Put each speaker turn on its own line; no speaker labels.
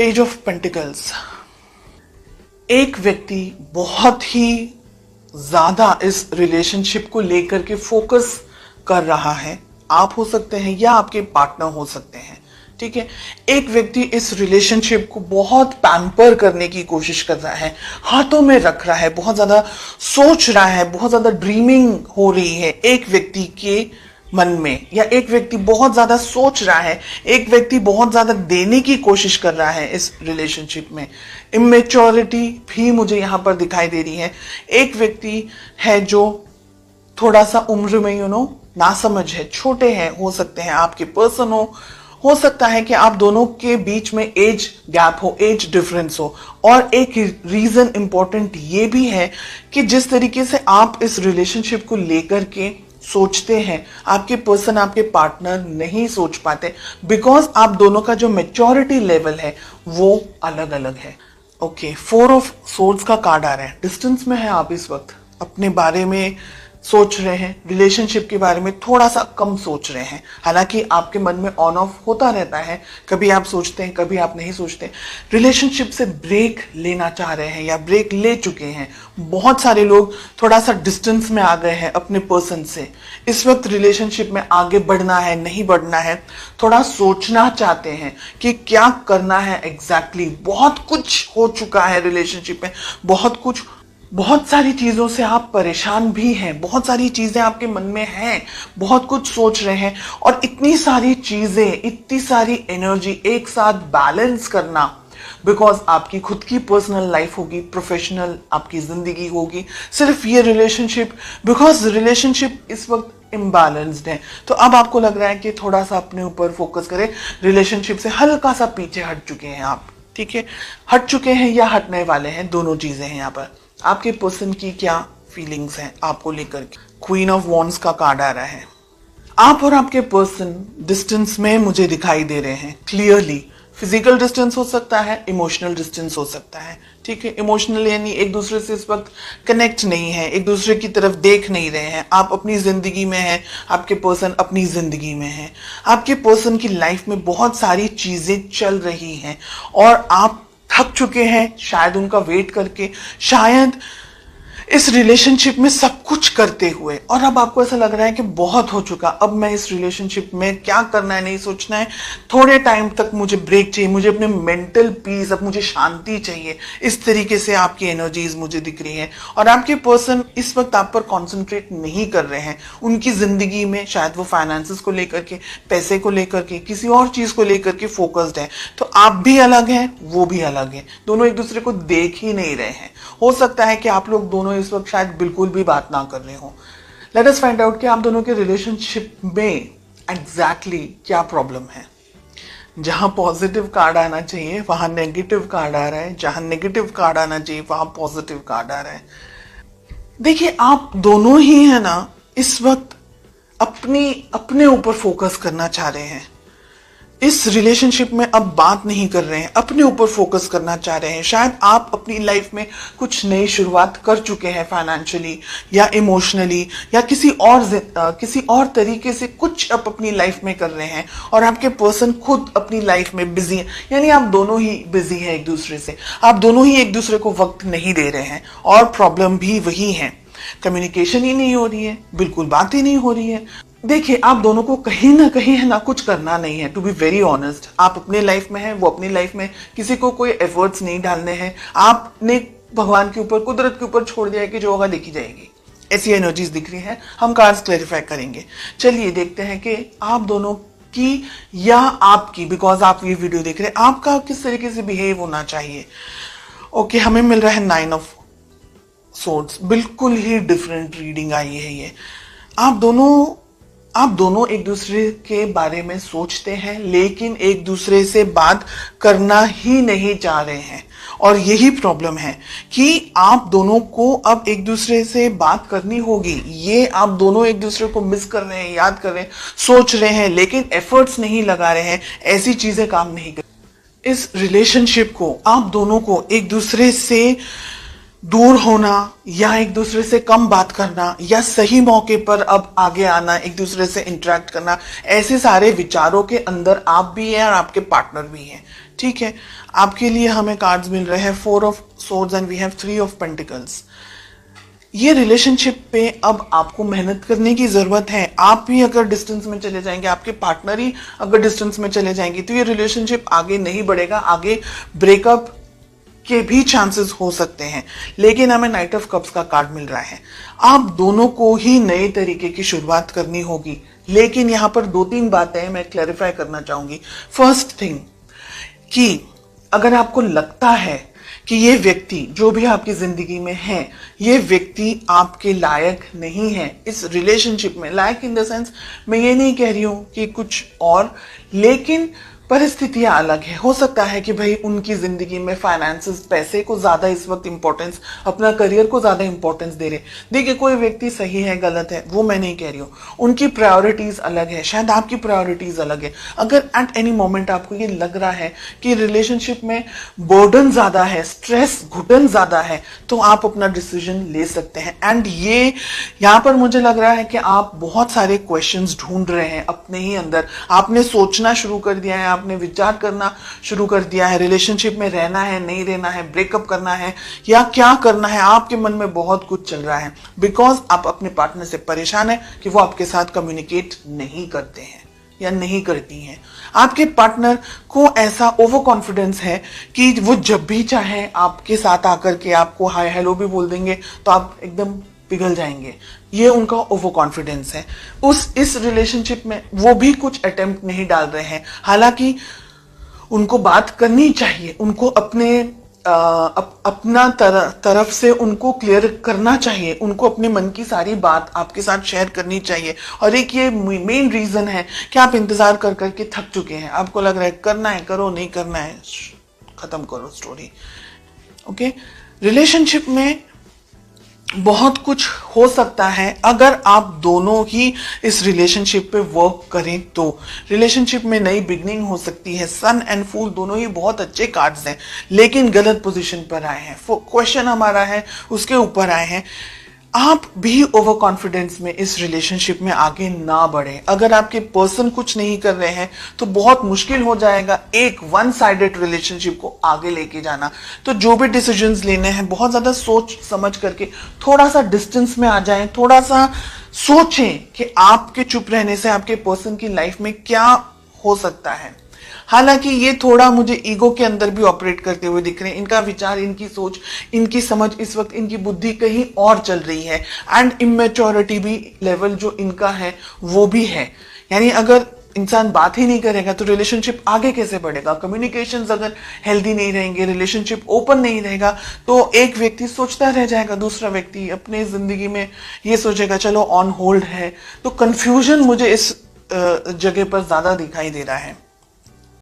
Page of pentacles. एक व्यक्ति बहुत ही ज्यादा इस रिलेशनशिप को लेकर के फोकस कर रहा है। आप हो सकते हैं या आपके पार्टनर हो सकते हैं, ठीक है। एक व्यक्ति इस रिलेशनशिप को बहुत पैम्पर करने की कोशिश कर रहा है, हाथों में रख रहा है, बहुत ज्यादा सोच रहा है, बहुत ज्यादा ड्रीमिंग हो रही है एक व्यक्ति के मन में, या एक व्यक्ति बहुत ज्यादा सोच रहा है, एक व्यक्ति बहुत ज्यादा देने की कोशिश कर रहा है इस रिलेशनशिप में। इमेच्योरिटी भी मुझे यहां पर दिखाई दे रही है। एक व्यक्ति है जो थोड़ा सा उम्र में नासमझ है, छोटे हैं, हो सकते हैं आपके पर्सन हो सकता है कि आप दोनों के बीच में एज गैप हो, एज डिफरेंस हो। और एक रीजन इंपॉर्टेंट ये भी है कि जिस तरीके से आप इस रिलेशनशिप को लेकर के सोचते हैं, आपके पर्सन, आपके पार्टनर नहीं सोच पाते, बिकॉज आप दोनों का जो मैच्योरिटी लेवल है वो अलग अलग है। ओके, 4 ऑफ सोर्ड्स का कार्ड आ रहा है। डिस्टेंस में है आप इस वक्त, अपने बारे में सोच रहे हैं, रिलेशनशिप के बारे में थोड़ा सा कम सोच रहे हैं। हालांकि आपके मन में ऑन ऑफ होता रहता है, कभी आप सोचते हैं, कभी आप नहीं सोचते। रिलेशनशिप से ब्रेक लेना चाह रहे हैं या ब्रेक ले चुके हैं। बहुत सारे लोग थोड़ा सा डिस्टेंस में आ गए हैं अपने पर्सन से। इस वक्त रिलेशनशिप में आगे बढ़ना है, नहीं बढ़ना है, थोड़ा सोचना चाहते हैं कि क्या करना है एग्जैक्टली। बहुत कुछ हो चुका है रिलेशनशिप में, बहुत सारी चीजों से आप परेशान भी हैं, बहुत सारी चीजें आपके मन में हैं, बहुत कुछ सोच रहे हैं, और इतनी सारी चीजें, इतनी सारी एनर्जी एक साथ बैलेंस करना, बिकॉज आपकी खुद की पर्सनल लाइफ होगी, प्रोफेशनल आपकी जिंदगी होगी, सिर्फ ये रिलेशनशिप, बिकॉज रिलेशनशिप इस वक्त इम्बैलेंस्ड है। तो अब आपको लग रहा है कि थोड़ा सा अपने ऊपर फोकस करें, रिलेशनशिप से हल्का सा पीछे हट चुके हैं आप, ठीक है। हट चुके हैं या हटने वाले हैं, दोनों चीजें हैं यहाँ पर। आपके पर्सन की क्या फीलिंग्स हैं आपको लेकर के। क्वीन ऑफ वॉन्ड्स का कार्ड आ रहा है। आप और आपके पर्सन डिस्टेंस में मुझे दिखाई दे रहे हैं क्लियरली। फिजिकल डिस्टेंस हो सकता है, इमोशनल डिस्टेंस हो सकता है, ठीक है। इमोशनल यानी एक दूसरे से इस वक्त कनेक्ट नहीं है, एक दूसरे की तरफ देख नहीं रहे हैं। आप अपनी जिंदगी में हैं, आपके पर्सन अपनी जिंदगी में है। आपके पर्सन की लाइफ में बहुत सारी चीजें चल रही हैं और आप थक चुके हैं शायद उनका वेट करके, शायद इस रिलेशनशिप में सब कुछ करते हुए, और अब आपको ऐसा लग रहा है कि बहुत हो चुका, अब मैं इस रिलेशनशिप में क्या करना है नहीं सोचना है, थोड़े टाइम तक मुझे ब्रेक चाहिए, मुझे अपने मेंटल पीस, अब मुझे शांति चाहिए। इस तरीके से आपकी एनर्जीज मुझे दिख रही है। और आपके पर्सन इस वक्त आप पर कॉन्सेंट्रेट नहीं कर रहे हैं। उनकी जिंदगी में शायद वो फाइनेंसेस को लेकर के, पैसे को लेकर के, किसी और चीज को लेकर के फोकस्ड है। तो आप भी अलग हैं, वो भी अलग है, दोनों एक दूसरे को देख ही नहीं रहे हैं। हो सकता है कि आप लोग दोनों इस वक्त शायद बिल्कुल भी बात ना कर रहे हो। लेट अस फाइंड आउट कि आप दोनों के रिलेशनशिप में एग्जैक्टली क्या प्रॉब्लम है। जहां पॉजिटिव कार्ड आना चाहिए वहां नेगेटिव कार्ड आ रहा है, जहां नेगेटिव कार्ड आना चाहिए वहां पॉजिटिव कार्ड आ रहा है। देखिए, आप दोनों ही है ना इस वक्त अपने ऊपर फोकस करना चाह रहे हैं। इस रिलेशनशिप में अब बात नहीं कर रहे हैं, अपने ऊपर फोकस करना चाह रहे हैं। शायद आप अपनी लाइफ में कुछ नई शुरुआत कर चुके हैं, फाइनेंशियली या इमोशनली या किसी और तरीके से कुछ आप अपनी लाइफ में कर रहे हैं, और आपके पर्सन खुद अपनी लाइफ में बिजी है। यानी आप दोनों ही बिजी हैं एक दूसरे से, आप दोनों ही एक दूसरे को वक्त नहीं दे रहे हैं, और प्रॉब्लम भी वही है, कम्युनिकेशन ही नहीं हो रही है, बिल्कुल बात ही नहीं हो रही है। देखिए, आप दोनों को कहीं ना कहीं है ना कुछ करना नहीं है, टू बी वेरी ऑनेस्ट। आप अपने लाइफ में हैं, वो अपनी लाइफ में, किसी को कोई एफर्ट्स नहीं डालने हैं। आपने भगवान के ऊपर, कुदरत के ऊपर छोड़ दिया है कि जो होगा देखी जाएगी। ऐसी एनर्जीज दिख रही है, हम कार्ड्स क्लैरिफाई करेंगे। चलिए देखते हैं कि आप दोनों की या आपकी, बिकॉज आप ये वीडियो देख रहे हैं, आपका किस तरीके से बिहेव होना चाहिए। ओके, हमें मिल रहा है 9 ऑफ सोर्ड्स। बिल्कुल ही डिफरेंट रीडिंग आई है ये। आप दोनों एक दूसरे के बारे में सोचते हैं, लेकिन एक दूसरे से बात करना ही नहीं चाह रहे हैं। और यही प्रॉब्लम है कि आप दोनों को अब एक दूसरे से बात करनी होगी। ये आप दोनों एक दूसरे को मिस कर रहे हैं, याद कर रहे हैं, सोच रहे हैं, लेकिन एफर्ट्स नहीं लगा रहे हैं। ऐसी चीजें काम नहीं कर। इस रिलेशनशिप को, आप दोनों को एक दूसरे से दूर होना या एक दूसरे से कम बात करना या सही मौके पर अब आगे आना, एक दूसरे से इंटरेक्ट करना, ऐसे सारे विचारों के अंदर आप भी हैं और आपके पार्टनर भी हैं। ठीक है, आपके लिए हमें कार्ड्स मिल रहे हैं 4 of swords and we have 3 of pentacles. ये रिलेशनशिप पे अब आपको मेहनत करने की जरूरत है। आप भी अगर डिस्टेंस में चले जाएंगे, आपके पार्टनर ही अगर डिस्टेंस में चले जाएंगे, तो ये रिलेशनशिप आगे नहीं बढ़ेगा, आगे ब्रेकअप के भी चांसेस हो सकते हैं। लेकिन हमें नाइट ऑफ कप्स का कार्ड मिल रहा है, आप दोनों को ही नए तरीके की शुरुआत करनी होगी। लेकिन यहां पर 2-3 बातें मैं क्लैरिफाई करना चाहूंगी। फर्स्ट थिंग कि अगर आपको लगता है कि ये व्यक्ति जो भी आपकी जिंदगी में है, ये व्यक्ति आपके लायक नहीं है इस रिलेशनशिप में, लायक इन द सेंस मैं ये नहीं कह रही हूं कि कुछ और, लेकिन परिस्थितियां अलग है। हो सकता है कि भाई उनकी जिंदगी में फाइनेंसेस, पैसे को ज्यादा इस वक्त इंपॉर्टेंस, अपना करियर को ज्यादा इंपॉर्टेंस दे रहे। देखिए, कोई व्यक्ति सही है गलत है वो मैं नहीं कह रही हूँ, उनकी प्रायोरिटीज अलग है, शायद आपकी प्रायोरिटीज अलग है। अगर एट एनी मोमेंट आपको ये लग रहा है कि रिलेशनशिप में बर्डन ज्यादा है, स्ट्रेस, घुटन ज्यादा है, तो आप अपना डिसीजन ले सकते हैं। एंड ये यहाँ पर मुझे लग रहा है कि आप बहुत सारे क्वेश्चंस ढूंढ रहे हैं अपने ही अंदर। आपने सोचना शुरू कर दिया है, आपने विचार करना शुरू कर दिया है, रिलेशनशिप में रहना है, नहीं रहना है, ब्रेकअप करना है या क्या करना है। आपके मन में बहुत कुछ चल रहा है बिकॉज आप अपने पार्टनर से परेशान है कि वो आपके साथ कम्युनिकेट नहीं करते हैं या नहीं करती हैं। आपके पार्टनर को ऐसा ओवर कॉन्फिडेंस है कि वो जब भी चाहे आपके साथ आकर के आपको हाय हेलो भी बोल देंगे तो आप एकदम पिघल जाएंगे। ये उनका ओवर कॉन्फिडेंस है। इस रिलेशनशिप में वो भी कुछ अटेम्प्ट नहीं डाल रहे हैं, हालांकि उनको बात करनी चाहिए, उनको अपना तरफ से उनको क्लियर करना चाहिए, उनको अपने मन की सारी बात आपके साथ शेयर करनी चाहिए। और एक ये मेन रीजन है कि आप इंतजार कर करके थक चुके हैं, आपको लग रहा है करना है करो, नहीं करना है खत्म करो स्टोरी। ओके, रिलेशनशिप में बहुत कुछ हो सकता है अगर आप दोनों ही इस रिलेशनशिप पे वर्क करें तो। रिलेशनशिप में नई बिगनिंग हो सकती है। सन एंड फूल दोनों ही बहुत अच्छे कार्ड्स हैं, लेकिन गलत पोजीशन पर आए हैं। क्वेश्चन हमारा है उसके ऊपर आए हैं। आप भी ओवर कॉन्फिडेंस में इस रिलेशनशिप में आगे ना बढ़े। अगर आपके पर्सन कुछ नहीं कर रहे हैं तो बहुत मुश्किल हो जाएगा एक वन साइडेड रिलेशनशिप को आगे लेके जाना। तो जो भी डिसीजंस लेने हैं बहुत ज्यादा सोच समझ करके थोड़ा सा डिस्टेंस में आ जाएं, थोड़ा सा सोचें कि आपके चुप रहने से आपके पर्सन की लाइफ में क्या हो सकता है। हालांकि ये थोड़ा मुझे ईगो के अंदर भी ऑपरेट करते हुए दिख रहे हैं। इनका विचार, इनकी सोच, इनकी समझ, इस वक्त इनकी बुद्धि कहीं और चल रही है एंड इमेच्योरिटी भी लेवल जो इनका है वो भी है। यानी अगर इंसान बात ही नहीं करेगा तो रिलेशनशिप आगे कैसे बढ़ेगा। कम्युनिकेशंस अगर हेल्दी नहीं रहेंगे, रिलेशनशिप ओपन नहीं रहेगा, तो एक व्यक्ति सोचता रह जाएगा, दूसरा व्यक्ति अपने जिंदगी में ये सोचेगा चलो ऑन होल्ड है। तो कंफ्यूजन मुझे इस जगह पर ज्यादा दिखाई दे रहा है।